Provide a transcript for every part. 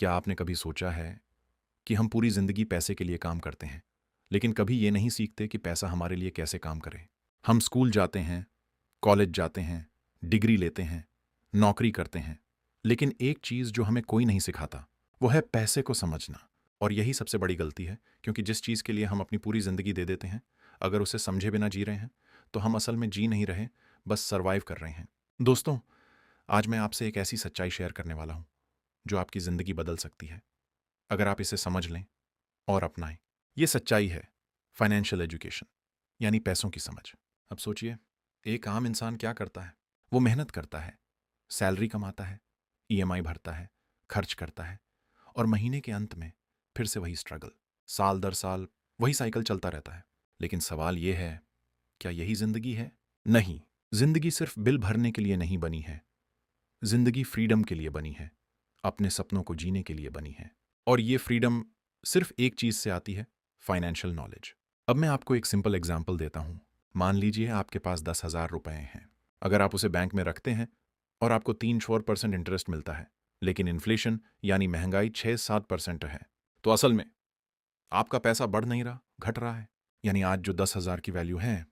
क्या आपने कभी सोचा है कि हम पूरी जिंदगी पैसे के लिए काम करते हैं, लेकिन कभी ये नहीं सीखते कि पैसा हमारे लिए कैसे काम करे। हम स्कूल जाते हैं, कॉलेज जाते हैं, डिग्री लेते हैं, नौकरी करते हैं, लेकिन एक चीज जो हमें कोई नहीं सिखाता वो है पैसे को समझना। और यही सबसे बड़ी गलती है, क्योंकि जिस चीज के लिए हम अपनी पूरी जिंदगी दे देते हैं, अगर उसे समझे बिना जी रहे हैं तो हम असल में जी नहीं रहे, बस सरवाइव कर रहे हैं। दोस्तों, आज मैं आपसे एक ऐसी सच्चाई शेयर करने वाला हूं जो आपकी जिंदगी बदल सकती है, अगर आप इसे समझ लें और अपनाएं। ये सच्चाई है फाइनेंशियल एजुकेशन, यानी पैसों की समझ। अब सोचिए, एक आम इंसान क्या करता है? वो मेहनत करता है, सैलरी कमाता है, ईएमआई भरता है, खर्च करता है, और महीने के अंत में फिर से वही स्ट्रगल, साल दर साल वही साइकिल चलता रहता है। लेकिन सवाल ये है, क्या यही जिंदगी है? नहीं। जिंदगी सिर्फ बिल भरने के लिए नहीं बनी है। जिंदगी फ्रीडम के लिए बनी है, अपने सपनों को जीने के लिए बनी है। और ये फ्रीडम सिर्फ एक चीज से आती है, फाइनेंशियल नॉलेज। अब मैं आपको एक सिंपल एग्जाम्पल देता हूं। मान लीजिए आपके पास 10,000 रुपए हैं। अगर आप उसे बैंक में रखते हैं और आपको 3-4% इंटरेस्ट मिलता है, लेकिन इन्फ्लेशन यानी महंगाई 6-7% है, तो असल में आपका पैसा बढ़ नहीं रहा, घट रहा है। यानी आज जो 10,000 की वैल्यू है,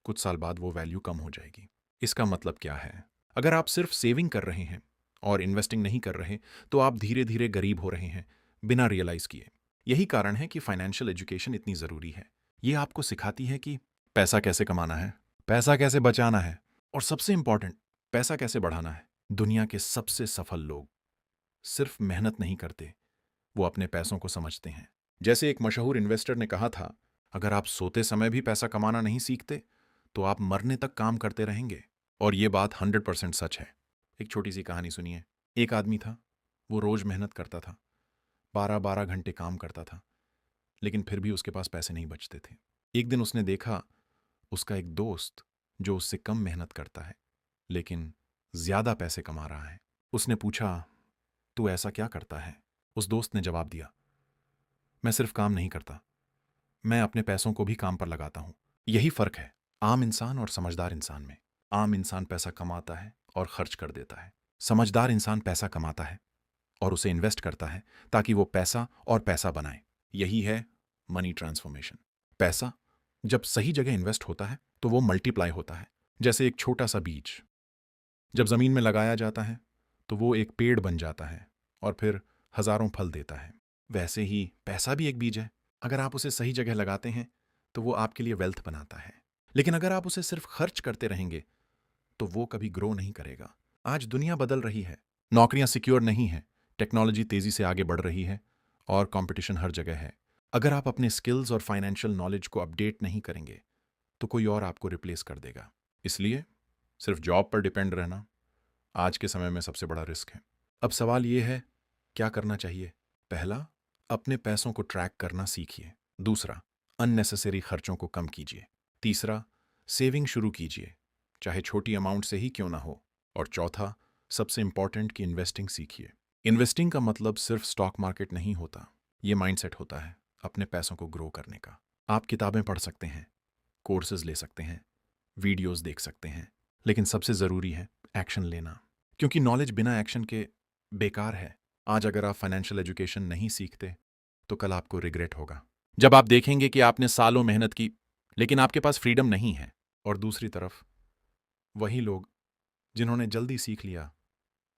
कुछ साल बाद वो वैल्यू कम हो जाएगी। इसका मतलब क्या है? अगर आप सिर्फ सेविंग कर रहे हैं और इन्वेस्टिंग नहीं कर रहे, तो आप धीरे धीरे गरीब हो रहे हैं, बिना रियलाइज किए। यही कारण है कि फाइनेंशियल एजुकेशन इतनी जरूरी है। ये आपको सिखाती है कि पैसा कैसे कमाना है, पैसा कैसे बचाना है, और सबसे इंपॉर्टेंट, पैसा कैसे बढ़ाना है। दुनिया के सबसे सफल लोग सिर्फ मेहनत नहीं करते, वो अपने पैसों को समझते हैं। जैसे एक मशहूर इन्वेस्टर ने कहा था, अगर आप सोते समय भी पैसा कमाना नहीं सीखते तो आप मरने तक काम करते रहेंगे। और ये बात 100% सच है। एक छोटी सी कहानी सुनिए। एक आदमी था, वो रोज मेहनत करता था, 12-12 घंटे काम करता था, लेकिन फिर भी उसके पास पैसे नहीं बचते थे। एक दिन उसने देखा, उसका एक दोस्त जो उससे कम मेहनत करता है लेकिन ज्यादा पैसे कमा रहा है। उसने पूछा, तू ऐसा क्या करता है? उस दोस्त ने जवाब दिया, मैं सिर्फ काम नहीं करता, मैं अपने पैसों को भी काम पर लगाता हूं। यही फर्क है आम इंसान और समझदार इंसान में। आम इंसान पैसा कमाता है और खर्च कर देता है। समझदार इंसान पैसा कमाता है और उसे इन्वेस्ट करता है ताकि वो पैसा और पैसा बनाए। यही है मनी ट्रांसफॉर्मेशन। पैसा जब सही जगह इन्वेस्ट होता है तो वो मल्टीप्लाई होता है। जैसे एक छोटा सा बीज जब जमीन में लगाया जाता है तो वो एक पेड़ बन जाता है और फिर हजारों फल देता है। वैसे ही पैसा भी एक बीज है। अगर आप उसे सही जगह लगाते हैं तो वो आपके लिए वेल्थ बनाता है। लेकिन अगर आप उसे सिर्फ खर्च करते रहेंगे तो वो कभी ग्रो नहीं करेगा। आज दुनिया बदल रही है, नौकरियां सिक्योर नहीं हैं, टेक्नोलॉजी तेजी से आगे बढ़ रही है और कंपटीशन हर जगह है। अगर आप अपने स्किल्स और फाइनेंशियल नॉलेज को अपडेट नहीं करेंगे तो कोई और आपको रिप्लेस कर देगा। इसलिए सिर्फ जॉब पर डिपेंड रहना आज के समय में सबसे बड़ा रिस्क है। अब सवाल यह है, क्या करना चाहिए? पहला, अपने पैसों को ट्रैक करना सीखिए। दूसरा, अननेसेसरी खर्चों को कम कीजिए। तीसरा, सेविंग शुरू कीजिए, चाहे छोटी अमाउंट से ही क्यों ना हो। और चौथा, सबसे इंपॉर्टेंट, कि इन्वेस्टिंग सीखिए। इन्वेस्टिंग का मतलब सिर्फ स्टॉक मार्केट नहीं होता, ये माइंडसेट होता है अपने पैसों को ग्रो करने का। आप किताबें पढ़ सकते हैं, कोर्सेज ले सकते हैं, वीडियोस देख सकते हैं, लेकिन सबसे जरूरी है एक्शन लेना। क्योंकि नॉलेज बिना एक्शन के बेकार है। आज अगर आप फाइनेंशियल एजुकेशन नहीं सीखते तो कल आपको रिग्रेट होगा, जब आप देखेंगे कि आपने सालों मेहनत की लेकिन आपके पास फ्रीडम नहीं है। और दूसरी तरफ वही लोग जिन्होंने जल्दी सीख लिया,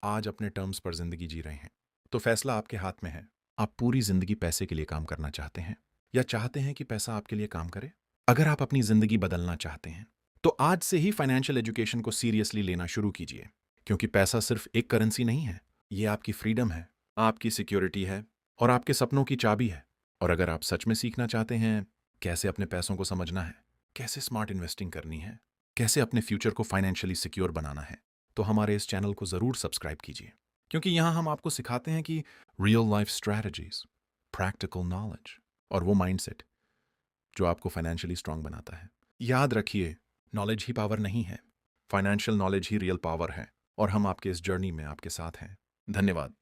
आज अपने टर्म्स पर जिंदगी जी रहे हैं। तो फैसला आपके हाथ में है। आप पूरी जिंदगी पैसे के लिए काम करना चाहते हैं या चाहते हैं कि पैसा आपके लिए काम करे? अगर आप अपनी जिंदगी बदलना चाहते हैं तो आज से ही फाइनेंशियल एजुकेशन को सीरियसली लेना शुरू कीजिए। क्योंकि पैसा सिर्फ एक करेंसी नहीं है, ये आपकी फ्रीडम है, आपकी सिक्योरिटी है और आपके सपनों की चाबी है। और अगर आप सच में सीखना चाहते हैं कैसे अपने पैसों को समझना है, कैसे स्मार्ट इन्वेस्टिंग करनी है, कैसे अपने फ्यूचर को फाइनेंशियली सिक्योर बनाना है, तो हमारे इस चैनल को जरूर सब्सक्राइब कीजिए। क्योंकि यहां हम आपको सिखाते हैं कि real life strategies, practical knowledge और वो माइंडसेट जो आपको फाइनेंशियली स्ट्रांग बनाता है। याद रखिए, नॉलेज ही पावर नहीं है, फाइनेंशियल नॉलेज ही रियल पावर है। और हम आपके इस जर्नी में आपके साथ हैं। धन्यवाद।